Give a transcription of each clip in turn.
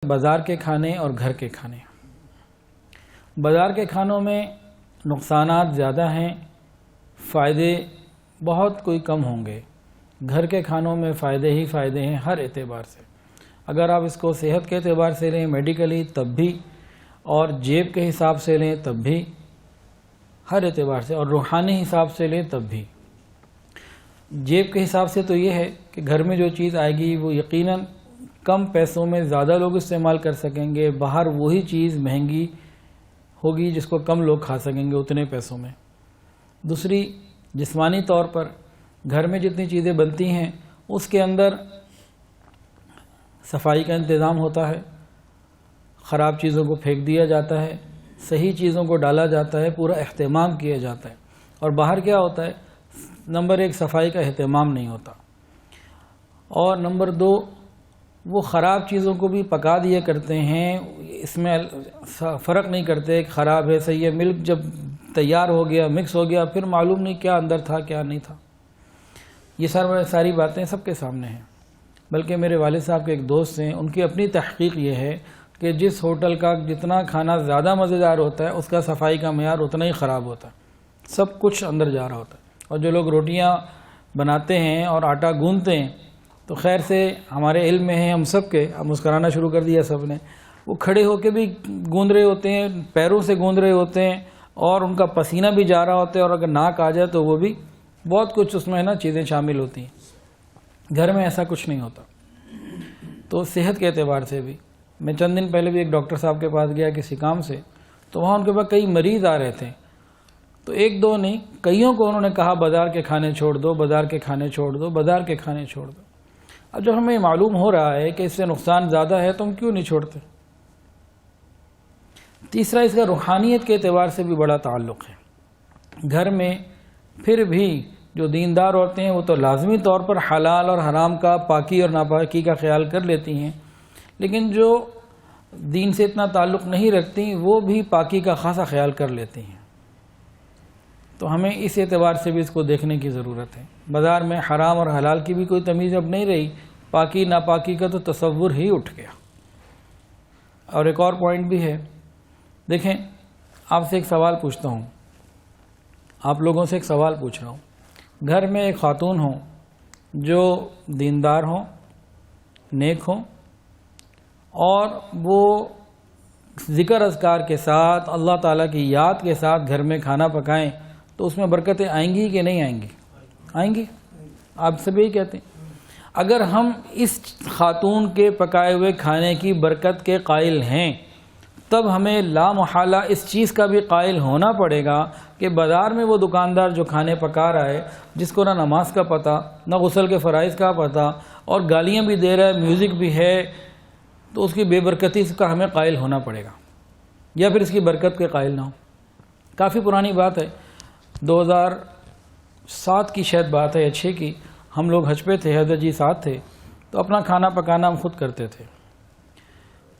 بازار کے کھانے اور گھر کے کھانے۔ بازار کے کھانوں میں نقصانات زیادہ ہیں، فائدے بہت کوئی کم ہوں گے۔ گھر کے کھانوں میں فائدے ہی فائدے ہیں ہر اعتبار سے۔ اگر آپ اس کو صحت کے اعتبار سے لیں، میڈیکلی تب بھی، اور جیب کے حساب سے لیں تب بھی، ہر اعتبار سے، اور روحانی حساب سے لیں تب بھی۔ جیب کے حساب سے تو یہ ہے کہ گھر میں جو چیز آئے گی وہ یقیناً کم پیسوں میں زیادہ لوگ استعمال کر سکیں گے۔ باہر وہی چیز مہنگی ہوگی جس کو کم لوگ کھا سکیں گے اتنے پیسوں میں۔ دوسری، جسمانی طور پر گھر میں جتنی چیزیں بنتی ہیں اس کے اندر صفائی کا انتظام ہوتا ہے، خراب چیزوں کو پھینک دیا جاتا ہے، صحیح چیزوں کو ڈالا جاتا ہے، پورا اہتمام کیا جاتا ہے۔ اور باہر کیا ہوتا ہے؟ نمبر ایک، صفائی کا اہتمام نہیں ہوتا، اور نمبر دو، وہ خراب چیزوں کو بھی پکا دیا کرتے ہیں، اس میں فرق نہیں کرتے کہ خراب ہے صحیح ہے۔ ملک جب تیار ہو گیا، مکس ہو گیا، پھر معلوم نہیں کیا اندر تھا کیا نہیں تھا۔ یہ ساری باتیں سب کے سامنے ہیں۔ بلکہ میرے والد صاحب کے ایک دوست ہیں، ان کی اپنی تحقیق یہ ہے کہ جس ہوٹل کا جتنا کھانا زیادہ مزیدار ہوتا ہے اس کا صفائی کا معیار اتنا ہی خراب ہوتا ہے، سب کچھ اندر جا رہا ہوتا ہے۔ اور جو لوگ روٹیاں بناتے ہیں اور آٹا گوندتے ہیں تو خیر سے ہمارے علم میں ہے ہم سب کے، اب مسکرانا شروع کر دیا سب نے، وہ کھڑے ہو کے بھی گوندھ رہے ہوتے ہیں، پیروں سے گوندھ رہے ہوتے ہیں، اور ان کا پسینہ بھی جا رہا ہوتا ہے، اور اگر ناک آ جائے تو وہ بھی بہت کچھ اس میں چیزیں شامل ہوتی ہیں۔ گھر میں ایسا کچھ نہیں ہوتا۔ تو صحت کے اعتبار سے بھی، میں چند دن پہلے بھی ایک ڈاکٹر صاحب کے پاس گیا کسی کام سے، تو وہاں ان کے پاس کئی مریض آ رہے تھے، تو ایک دو نہیں، کئیوں کو انہوں نے کہا بازار کے کھانے چھوڑ دو، بازار کے کھانے چھوڑ دو، بازار کے کھانے چھوڑ دو۔ اب جب ہمیں معلوم ہو رہا ہے کہ اس سے نقصان زیادہ ہے تو ہم کیوں نہیں چھوڑتے؟ تیسرا، اس کا روحانیت کے اعتبار سے بھی بڑا تعلق ہے۔ گھر میں پھر بھی جو دیندار عورتیں ہیں وہ تو لازمی طور پر حلال اور حرام کا، پاکی اور ناپاکی کا خیال کر لیتی ہیں، لیکن جو دین سے اتنا تعلق نہیں رکھتی وہ بھی پاکی کا خاصا خیال کر لیتی ہیں۔ تو ہمیں اس اعتبار سے بھی اس کو دیکھنے کی ضرورت ہے۔ بازار میں حرام اور حلال کی بھی کوئی تمیز اب نہیں رہی، پاکی ناپاکی کا تو تصور ہی اٹھ گیا۔ اور ایک اور پوائنٹ بھی ہے، دیکھیں آپ سے ایک سوال پوچھتا ہوں، آپ لوگوں سے ایک سوال پوچھ رہا ہوں۔ گھر میں ایک خاتون ہوں جو دیندار ہوں، نیک ہوں، اور وہ ذکر اذکار کے ساتھ، اللہ تعالیٰ کی یاد کے ساتھ گھر میں کھانا پکائیں، تو اس میں برکتیں آئیں گی کہ نہیں آئیں گی؟ آئیں گی۔ آپ سب یہی کہتے ہیں۔ اگر ہم اس خاتون کے پکائے ہوئے کھانے کی برکت کے قائل ہیں تب ہمیں لا محالہ اس چیز کا بھی قائل ہونا پڑے گا کہ بازار میں وہ دکاندار جو کھانے پکا رہا ہے، جس کو نہ نماز کا پتہ، نہ غسل کے فرائض کا پتہ، اور گالیاں بھی دے رہا ہے، میوزک بھی ہے، تو اس کی بے برکتی کا ہمیں قائل ہونا پڑے گا، یا پھر اس کی برکت کے قائل نہ ہو۔ کافی پرانی بات ہے، 2007 کی شاید بات ہے یا 6 کی، ہم لوگ حج پہ تھے، حضرت جی ساتھ تھے، تو اپنا کھانا پکانا ہم خود کرتے تھے۔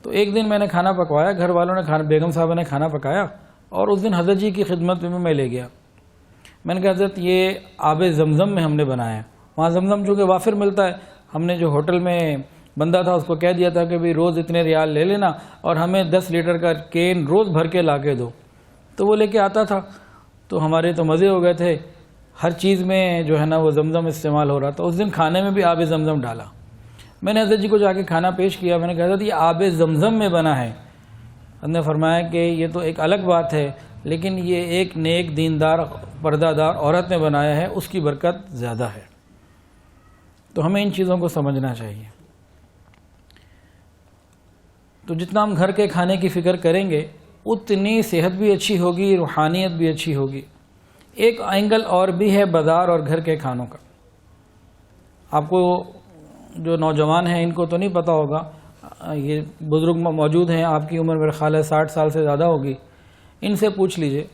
تو ایک دن میں نے کھانا پکوایا، گھر والوں نے بیگم صاحبہ نے کھانا پکایا، اور اس دن حضرت جی کی خدمت میں لے گیا۔ میں نے کہا حضرت یہ آب زمزم میں ہم نے بنایا ہے، وہاں زمزم چونکہ وافر ملتا ہے، ہم نے جو ہوٹل میں بندہ تھا اس کو کہہ دیا تھا کہ بھی روز اتنے ریال لے لینا اور ہمیں 10 لیٹر کا کین روز بھر کے لا کے دو۔ تو وہ لے کے آتا تھا، تو ہمارے تو مزے ہو گئے تھے، ہر چیز میں جو ہے نا وہ زمزم استعمال ہو رہا تھا۔ اس دن کھانے میں بھی آب زمزم ڈالا۔ میں نے حضرت جی کو جا کے کھانا پیش کیا، میں نے کہا حضرت یہ آب زمزم میں بنا ہے۔ حضرت نے فرمایا کہ یہ تو ایک الگ بات ہے، لیکن یہ ایک نیک دیندار پردہ دار عورت نے بنایا ہے، اس کی برکت زیادہ ہے۔ تو ہمیں ان چیزوں کو سمجھنا چاہیے۔ تو جتنا ہم گھر کے کھانے کی فکر کریں گے اتنی صحت بھی اچھی ہوگی، روحانیت بھی اچھی ہوگی۔ ایک اینگل اور بھی ہے بازار اور گھر کے کھانوں کا۔ آپ کو جو نوجوان ہیں ان کو تو نہیں پتہ ہوگا، یہ بزرگ موجود ہیں، آپ کی عمر میرے خیال ہے 60 سال سے زیادہ ہوگی، ان سے پوچھ لیجئے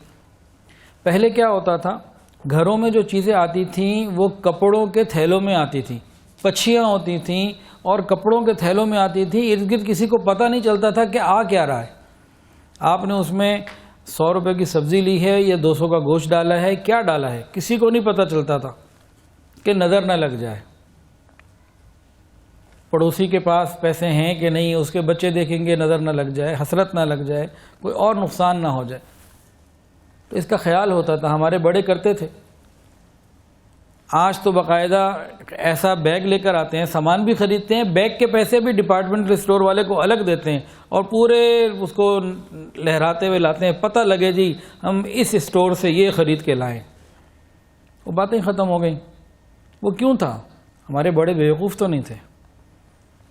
پہلے کیا ہوتا تھا۔ گھروں میں جو چیزیں آتی تھیں وہ کپڑوں کے تھیلوں میں آتی تھیں، پچھیاں ہوتی تھیں اور کپڑوں کے تھیلوں میں آتی تھیں، ارد گرد کسی کو پتہ نہیں چلتا تھا کہ آ کیا رہا ہے۔ آپ نے اس میں 100 روپے کی سبزی لی ہے یا 200 کا گوشت ڈالا ہے، کیا ڈالا ہے، کسی کو نہیں پتہ چلتا تھا کہ نظر نہ لگ جائے۔ پڑوسی کے پاس پیسے ہیں کہ نہیں، اس کے بچے دیکھیں گے نظر نہ لگ جائے، حسرت نہ لگ جائے، کوئی اور نقصان نہ ہو جائے، تو اس کا خیال ہوتا تھا. ہمارے بڑے کرتے تھے. آج تو باقاعدہ ایسا بیگ لے کر آتے ہیں، سامان بھی خریدتے ہیں، بیگ کے پیسے بھی ڈپارٹمنٹل اسٹور والے کو الگ دیتے ہیں اور پورے اس کو لہراتے ہوئے لاتے ہیں، پتہ لگے جی ہم اس اسٹور سے یہ خرید کے لائیں. وہ باتیں ختم ہو گئیں. وہ کیوں تھا؟ ہمارے بڑے بیوقوف تو نہیں تھے.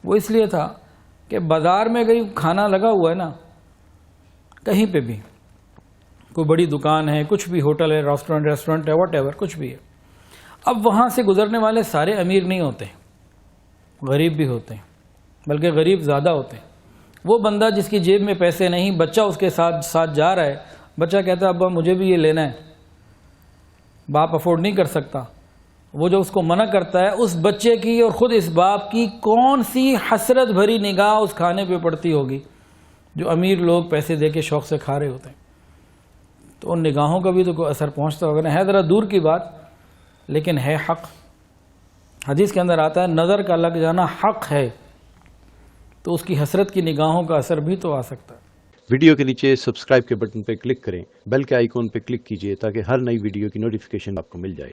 وہ اس لیے تھا کہ بازار میں کہیں کھانا لگا ہوا ہے نا، کہیں پہ بھی کوئی بڑی دکان ہے، کچھ بھی ہوٹل ہے، ریسٹورنٹ ہے، واٹ ایور کچھ بھی ہے، اب وہاں سے گزرنے والے سارے امیر نہیں ہوتے، غریب بھی ہوتے ہیں، بلکہ غریب زیادہ ہوتے ہیں. وہ بندہ جس کی جیب میں پیسے نہیں، بچہ اس کے ساتھ جا رہا ہے، بچہ کہتا ہے ابا مجھے بھی یہ لینا ہے، باپ افورڈ نہیں کر سکتا. وہ جو اس کو منع کرتا ہے، اس بچے کی اور خود اس باپ کی کون سی حسرت بھری نگاہ اس کھانے پہ پڑتی ہوگی جو امیر لوگ پیسے دے کے شوق سے کھا رہے ہوتے ہیں. تو ان نگاہوں کا بھی تو کوئی اثر پہنچتا ہوگا نا. ہے ذرا دور کی بات، لیکن ہے حق. حدیث کے اندر آتا ہے نظر کا لگ جانا حق ہے، تو اس کی حسرت کی نگاہوں کا اثر بھی تو آ سکتا ہے. ویڈیو کے نیچے سبسکرائب کے بٹن پہ کلک کریں، بیل کے آئیکن پہ کلک کیجئے تاکہ ہر نئی ویڈیو کی نوٹیفیکیشن آپ کو مل جائے.